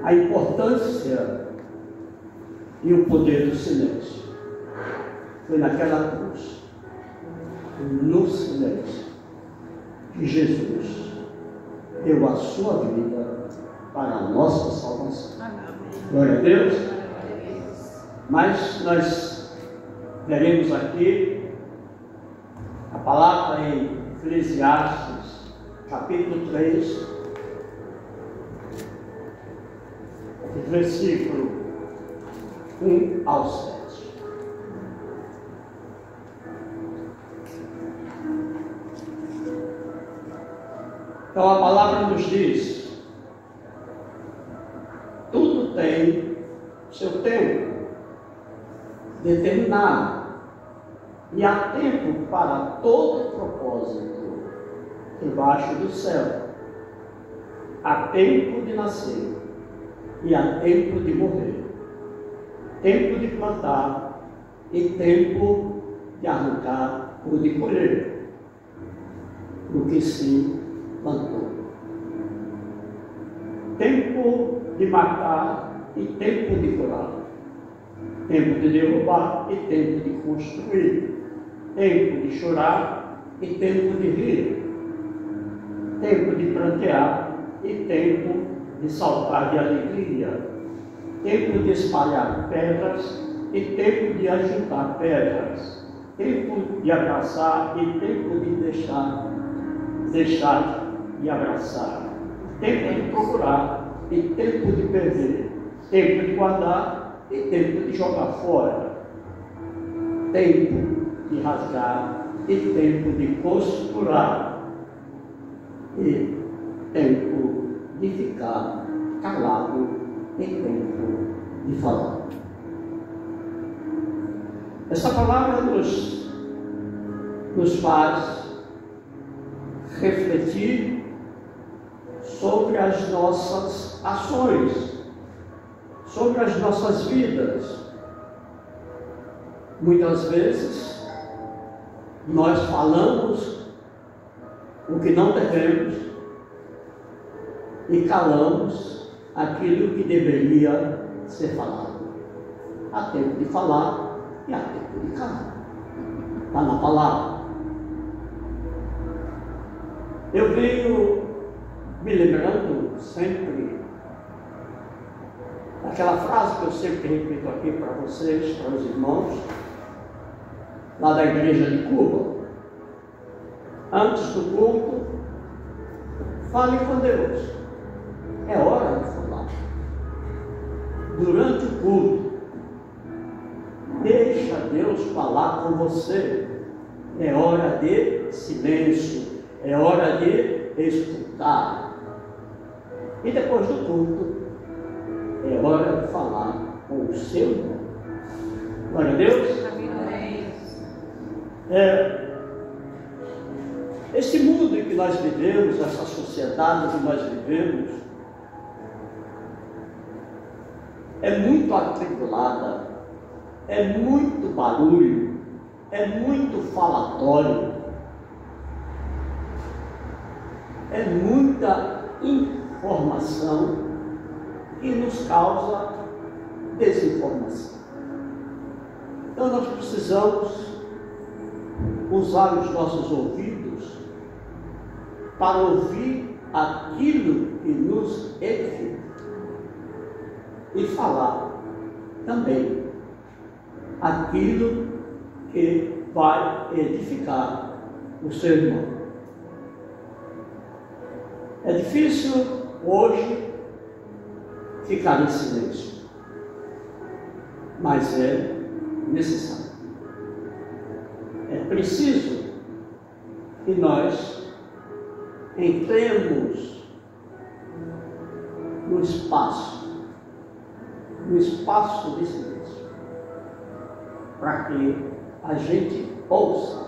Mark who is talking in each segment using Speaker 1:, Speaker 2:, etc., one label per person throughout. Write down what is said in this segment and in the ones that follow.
Speaker 1: a importância e o poder do silêncio. Foi naquela cruz, no silêncio, que Jesus deu a sua vida para a nossa salvação. Glória a Deus. Mas nós veremos aqui a palavra em Eclesiastes, capítulo 3, versículo 1 ao 7. Então a palavra nos diz: tudo tem seu tempo determinado, e há tempo para todo propósito debaixo do céu. Há tempo de nascer e há tempo de morrer, tempo de plantar e tempo de arrancar ou de colher o que se plantou, tempo de matar e tempo de curar, tempo de derrubar e tempo de construir, tempo de chorar e tempo de rir, tempo de prantear e tempo de saltar de alegria, tempo de espalhar pedras e tempo de ajuntar pedras, tempo de abraçar e tempo de deixar de abraçar, tempo de procurar e tempo de perder, tempo de guardar e tempo de jogar fora, tempo de rasgar e tempo de costurar, e tempo de ficar calado e tempo de falar. Essa palavra nos faz refletir sobre as nossas ações, sobre as nossas vidas. Muitas vezes nós falamos o que não devemos e calamos aquilo que deveria ser falado. Há tempo de falar e há tempo de calar. Está na palavra. Eu venho me lembrando sempre daquela frase que eu sempre repito aqui para vocês, para os irmãos, lá da igreja de Cuba. Antes do culto, fale com Deus. É hora de falar. Durante o culto, deixa Deus falar com você. É hora de silêncio. É hora de escutar. E depois do culto, é hora de falar com o seu irmão. Glória a Deus. Esse mundo em que nós vivemos, essa sociedade que nós vivemos, é muito atribulada, é muito barulho, é muito falatório, é muita informação que nos causa desinformação. Então nós precisamos usar os nossos ouvidos para ouvir aquilo que nos edifica e falar também aquilo que vai edificar o seu irmão. É difícil hoje ficar em silêncio, mas é necessário. É preciso que nós entremos no espaço de silêncio, para que a gente ouça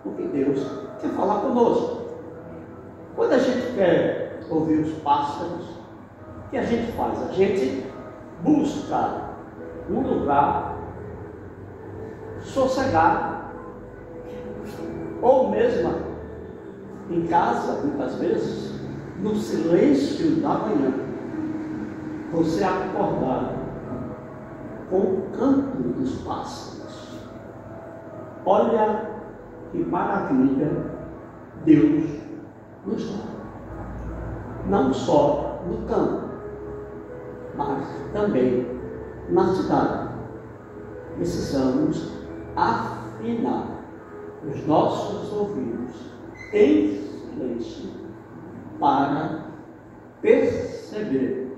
Speaker 1: o que Deus quer falar conosco. Quando a gente quer ouvir os pássaros, o que a gente faz? A gente busca um lugar sossegado, ou mesmo em casa, muitas vezes, no silêncio da manhã, você acordar com o canto dos pássaros. Olha que maravilha Deus nos dá. Não só no campo, mas também na cidade. Precisamos afinar os nossos ouvidos em silêncio para perceber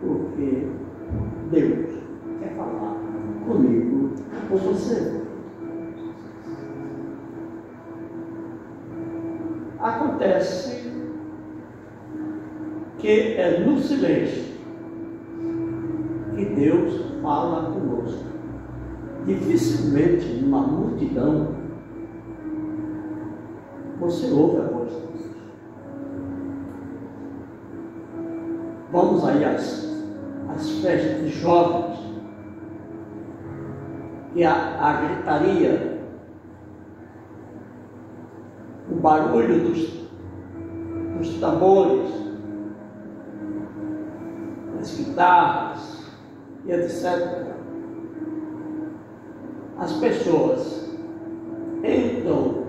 Speaker 1: o que Deus quer falar comigo, com você. Acontece que é no silêncio que Deus fala conosco. Dificilmente, numa multidão, você ouve a voz de Deus. Vamos aí às festas de jovens, que a gritaria, o barulho dos tambores, das guitarras e etc. As pessoas entram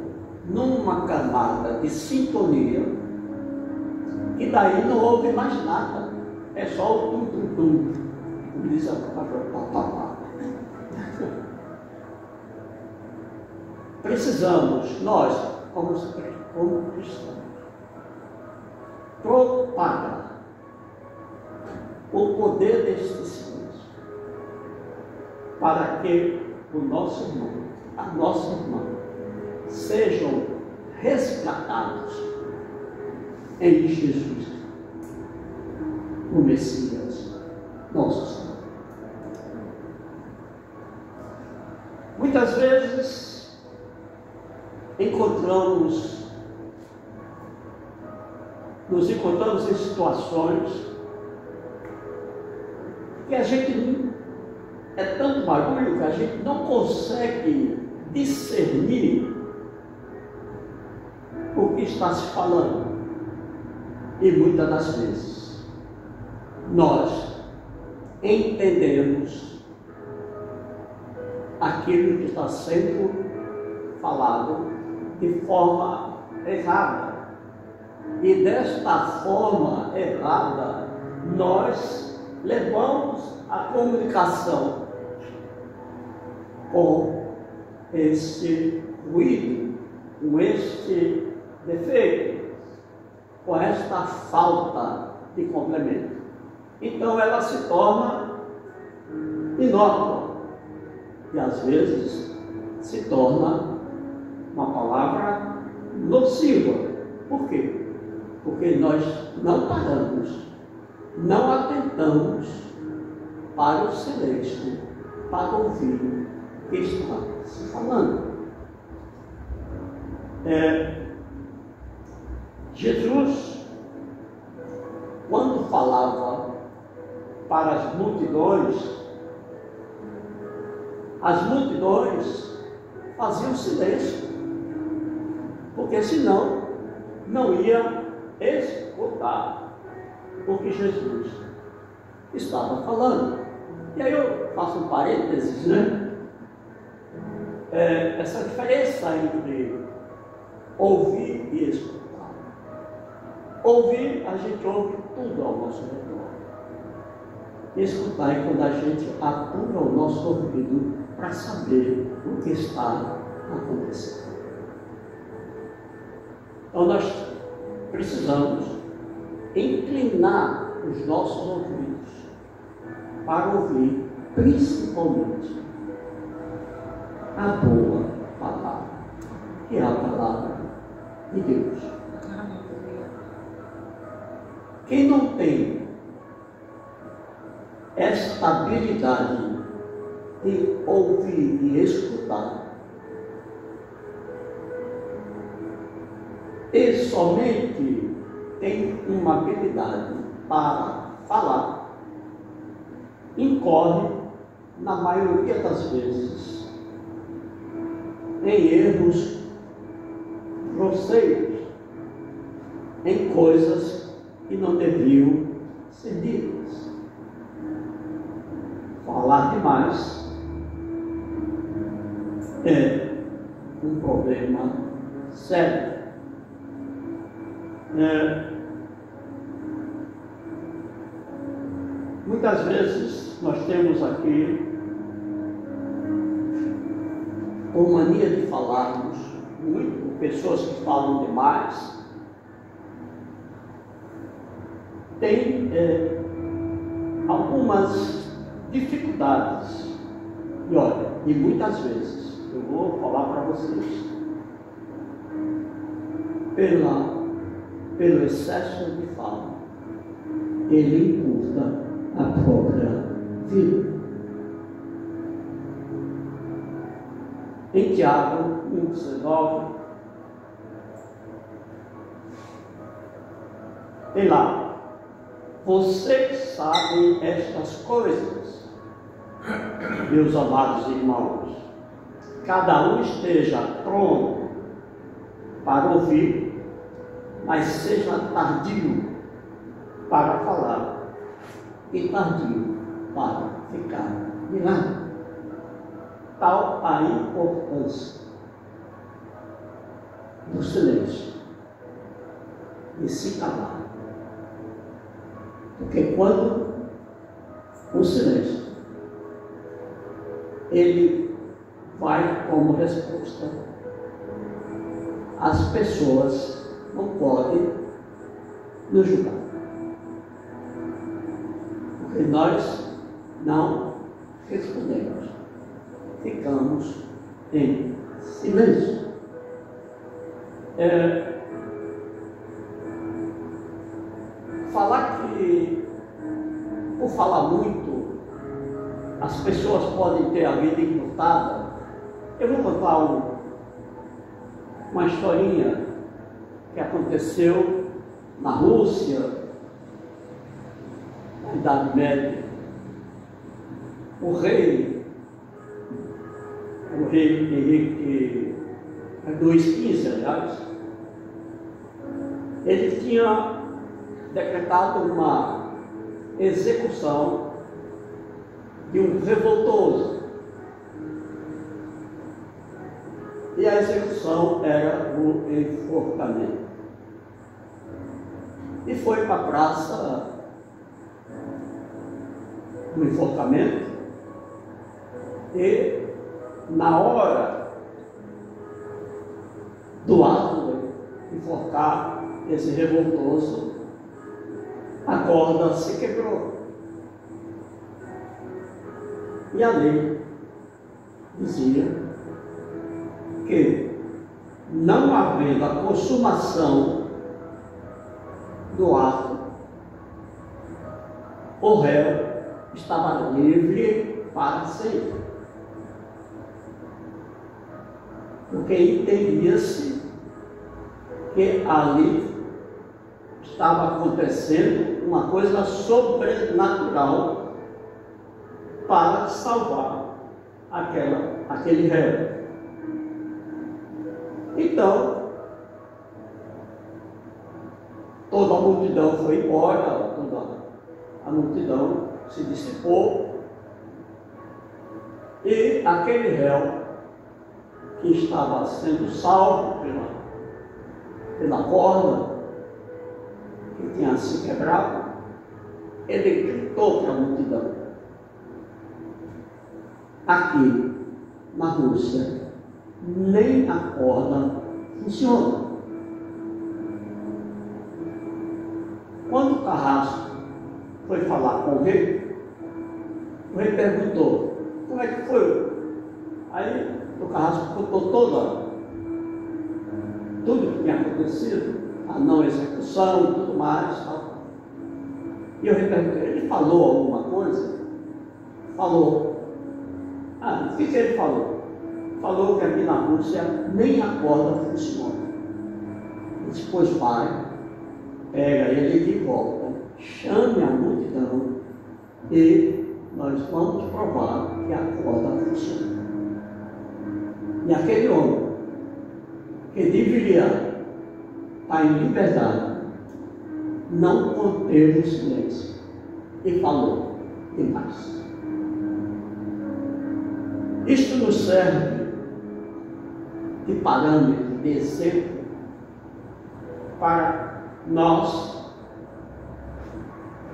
Speaker 1: numa camada de sintonia e daí não ouve mais nada, é só o tum-tum-tum, como diz a papapá. Precisamos, nós, como cristãos, propagar o poder deste silêncio para que o nosso irmão, a nossa irmã, sejam resgatados em Jesus, o Messias, nosso Senhor. Muitas vezes nos encontramos em situações que a gente é tanto barulho que a gente não consegue discernir o que está se falando. E muitas das vezes nós entendemos aquilo que está sendo falado de forma errada. E desta forma errada, nós levamos a comunicação com este ruído, com este defeito, com esta falta de complemento. Então ela se torna inócua e às vezes se torna uma palavra nociva. Por quê? Porque nós não paramos, não atentamos para o silêncio, para ouvir o que está se falando. Jesus, quando falava para as multidões faziam silêncio, porque senão não ia escutar o que Jesus estava falando. E aí eu faço um parênteses, né? Essa diferença entre ouvir e escutar. Ouvir, a gente ouve tudo ao nosso redor. Escutar é quando a gente apura o nosso ouvido para saber o que está acontecendo. Então nós precisamos inclinar os nossos ouvidos para ouvir principalmente a boa palavra, que é a palavra de Deus. Quem não tem esta habilidade de ouvir e escutar, e somente tem uma habilidade para falar, incorre, na maioria das vezes, em erros grosseiros, em coisas que não deviam ser ditas. falar demais é um problema sério. Muitas vezes nós temos aqui por mania de falarmos muito, pessoas que falam demais, tem algumas dificuldades. E olha, e muitas vezes, eu vou falar para vocês, pelo excesso de fala, ele encurta a própria vida. Em Tiago 1,19, tem lá: vocês sabem estas coisas, meus amados irmãos, cada um esteja pronto para ouvir, mas seja tardio para falar e tardio para ficar irado. Tal a importância do silêncio e se calar. Porque quando o silêncio ele vai como resposta, as pessoas não podem nos julgar. Porque nós não respondemos. Ficamos em silêncio. Falar que, por falar muito, as pessoas podem ter a vida encurtada. Eu vou contar uma historinha que aconteceu na Rússia, na Idade Média. O rei Henrique XV, aliás, ele tinha decretado uma execução de um revoltoso. E a execução era o enforcamento. E foi para a praça do enforcamento, e na hora do ato de enforcar esse revoltoso, a corda se quebrou. E a lei dizia que, não havendo a consumação do ato, o réu estava livre para sempre. Porque entendia-se que ali estava acontecendo uma coisa sobrenatural para salvar aquele réu. Então, toda a multidão foi embora, toda a multidão se dissipou, e aquele réu que estava sendo salvo pela corda que tinha se quebrado, ele gritou para a multidão: aqui na Rússia nem a corda funciona. Quando o carrasco foi falar com o rei perguntou: como é que foi? Aí o carrasco contou tudo que tinha acontecido, a não execução e tudo mais. E eu perguntei: ele falou alguma coisa? Falou. O que ele falou? Falou que aqui na Rússia nem a corda funciona. Ele disse: pois vai, pega ele de volta, chame a multidão e nós vamos provar que a corda funciona. E aquele homem, que deveria estar em liberdade, não conteve o silêncio e falou demais. Isto nos serve de parâmetro, de exemplo, para nós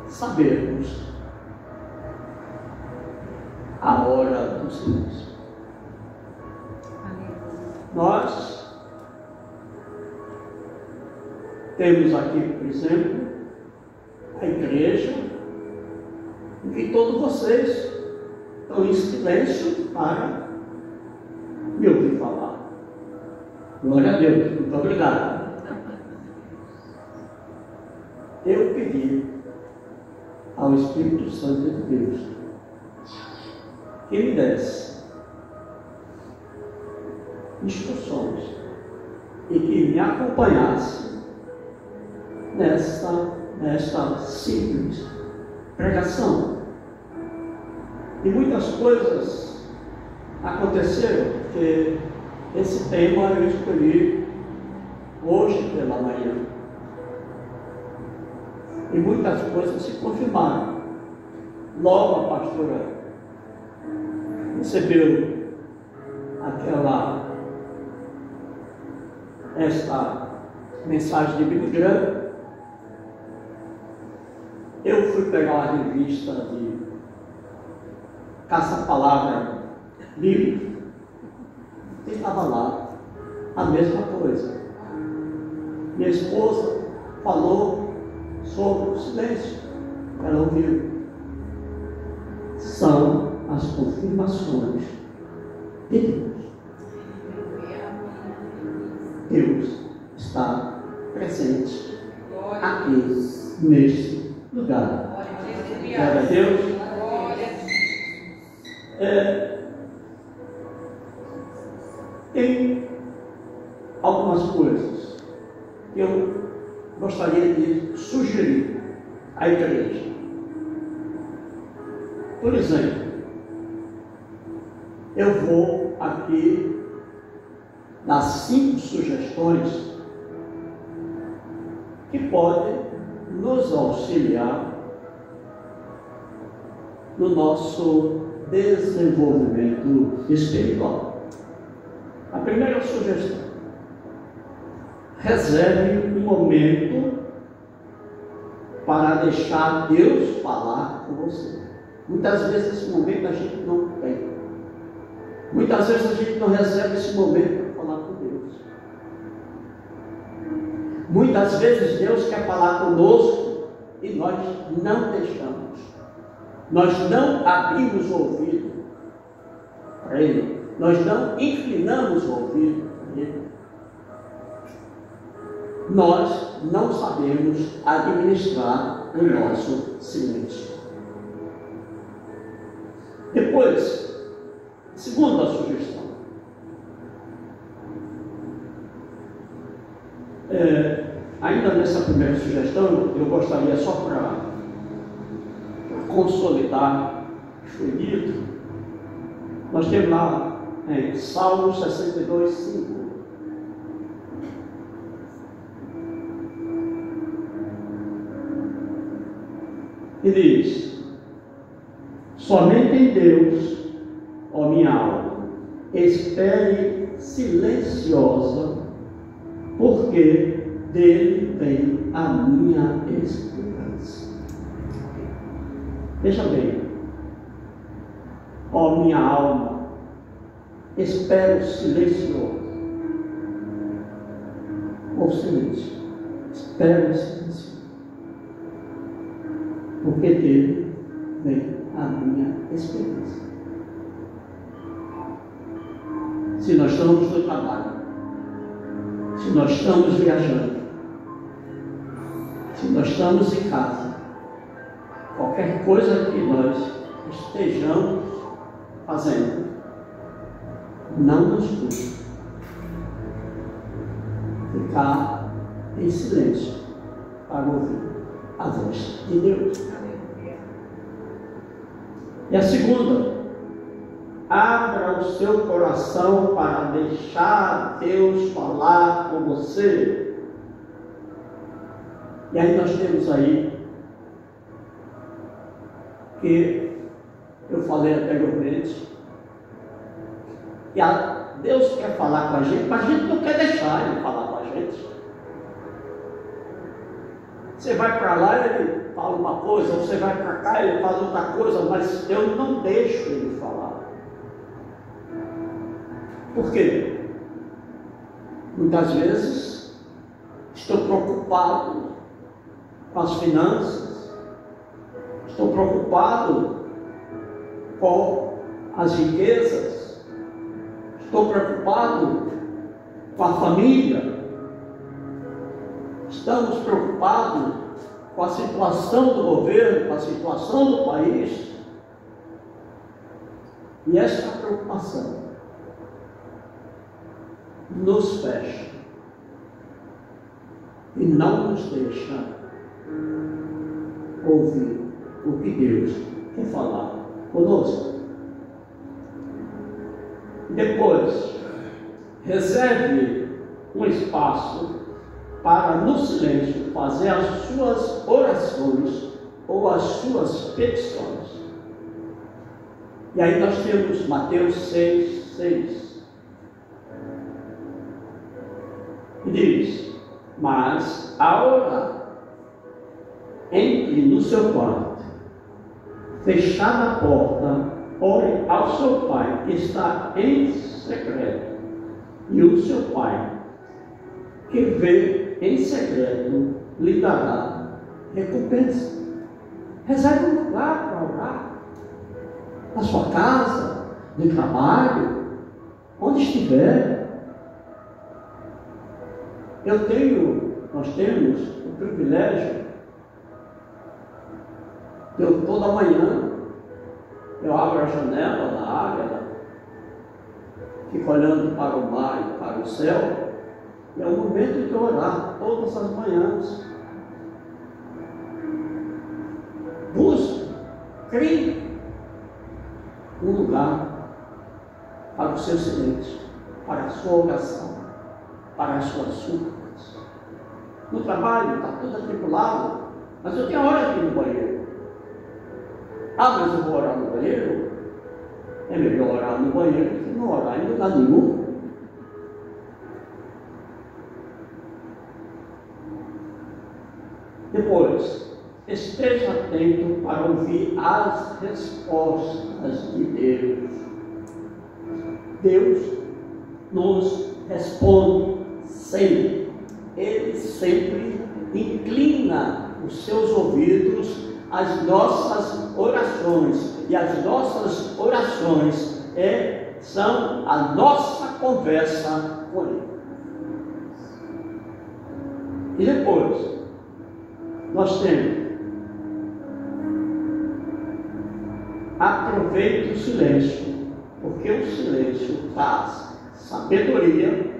Speaker 1: sabermos a hora do silêncio. Nós temos aqui, por exemplo, a igreja, em que todos vocês estão em silêncio para me ouvir falar. Glória a Deus, muito obrigado. Eu pedi ao Espírito Santo de Deus que me desse instruções e que me acompanhasse nesta simples pregação. E muitas coisas aconteceram, porque esse tema eu escolhi hoje pela manhã. E muitas coisas se confirmaram. Logo a pastora recebeu esta mensagem de Billy Graham. Eu fui pegar uma revista de caça-palavra bíblica e estava lá a mesma coisa. Minha esposa falou sobre o silêncio. Ela ouviu. São as confirmações de Deus. Deus está presente aqui neste lugar. Glória a Deus. Tem algumas coisas que eu gostaria de sugerir à igreja. Por exemplo, eu vou aqui dar 5 sugestões que podem nos auxiliar no nosso desenvolvimento espiritual. A primeira sugestão: reserve um momento para deixar Deus falar com você. Muitas vezes esse momento a gente não tem. Muitas vezes a gente não reserva esse momento para falar com Deus. Muitas vezes Deus quer falar conosco e nós não deixamos. Nós não abrimos o ouvido para Ele. Nós não inclinamos o ouvido para Ele. Nós não sabemos administrar o nosso silêncio. Depois, segunda sugestão. Ainda nessa primeira sugestão, eu gostaria só para consolidar o que foi dito. Nós temos lá em Salmo 62, 5. E diz: somente em Deus, ó minha alma, espere silenciosa, porque dele vem a minha esperança. Veja bem, ó minha alma, espere silenciosa. Ou silêncio, espere silenciosa, porque dele vem a minha esperança. Se nós estamos no trabalho, se nós estamos viajando, se nós estamos em casa, qualquer coisa que nós estejamos fazendo, não nos custa ficar em silêncio para ouvir a voz de Deus. E a segunda: abra o seu coração para deixar Deus falar com você. E aí nós temos aí, que eu falei anteriormente, Deus quer falar com a gente, mas a gente não quer deixar Ele falar com a gente. Você vai para lá, Ele fala uma coisa, você vai para cá, Ele fala outra coisa, mas eu não deixo Ele falar. Por quê? Muitas vezes estou preocupado com as finanças, estou preocupado com as riquezas, estou preocupado com a família, estamos preocupados com a situação do governo, com a situação do país, e esta preocupação nos fecha e não nos deixa ouvir o que Deus quer falar conosco. Depois, reserve um espaço para, no silêncio, fazer as suas orações ou as suas petições. E aí nós temos Mateus 6:6. E diz: mas a hora entre no seu quarto, fechada a porta, ore ao seu Pai que está em secreto, e o seu Pai que vê em secreto lhe dará recompensa. Reserve um lugar para orar, na sua casa, no trabalho, onde estiver. Nós temos o privilégio de toda manhã eu abro a janela da área, fico olhando para o mar e para o céu, e é o momento de orar todas as manhãs. Busque, crie um lugar para o seu silêncio, para a sua oração, para as suas súplicas. No trabalho está tudo atribulado, mas eu tenho hora aqui no banheiro. Ah, mas eu vou orar no banheiro? É melhor orar no banheiro do que não orar em lugar nenhum. Depois, esteja atento para ouvir as respostas de Deus. Deus nos responde sempre. Ele sempre inclina os seus ouvidos às nossas orações. E as nossas orações são a nossa conversa com Ele. E depois, nós temos: aproveite o silêncio, porque o silêncio traz sabedoria,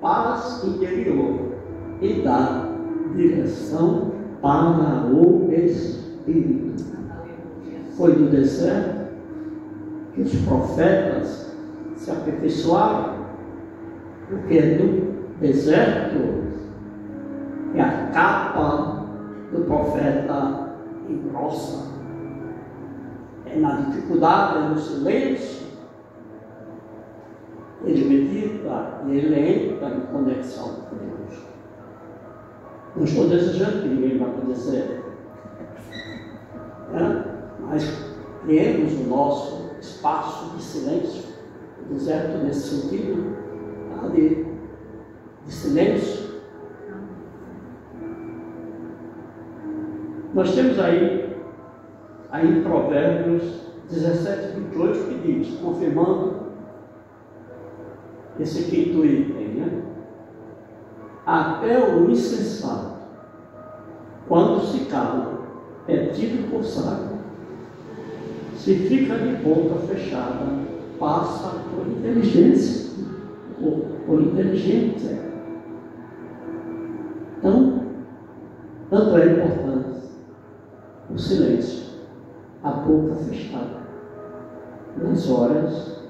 Speaker 1: paz interior e dá direção para o Espírito. Foi no deserto que os profetas se aperfeiçoaram, porque no deserto é a capa do profeta engrossa. É na dificuldade, é no silêncio, ele medita e ele entra em conexão com Deus. Não estou desejando que ninguém vá para o deserto, mas criemos o nosso espaço de silêncio. O deserto, nesse sentido, de silêncio. Nós temos aí em Provérbios 17:28 que diz, confirmando esse quinto item, né? Até o insensato, quando se cala, é tido por sábio. Se fica de boca fechada, passa por inteligência, ou por inteligência. Então, tanto é importante o silêncio, a boca fechada, nas horas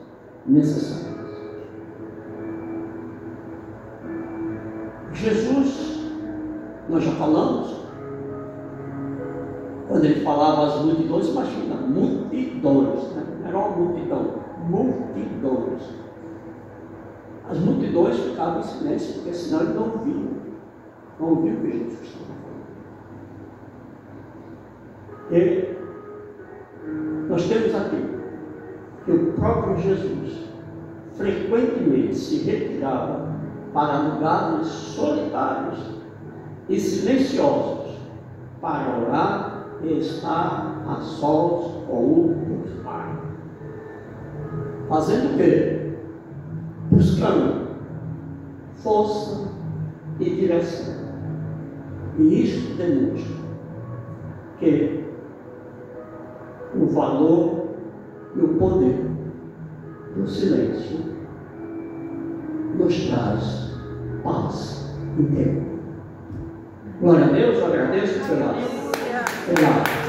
Speaker 1: necessárias. Jesus, nós já falamos, quando ele falava às multidões, imagina, multidões, né? Era uma multidão, multidões. As multidões ficavam em silêncio, porque senão eles não ouviam o que Jesus estava falando. E nós temos aqui que o próprio Jesus frequentemente se retirava para lugares solitários e silenciosos para orar e estar a sós com o Pai. Fazendo o quê? Buscando força e direção. E isso demonstra que o valor e o poder do silêncio nos traz paz e tempo. Glória a Deus, eu agradeço pela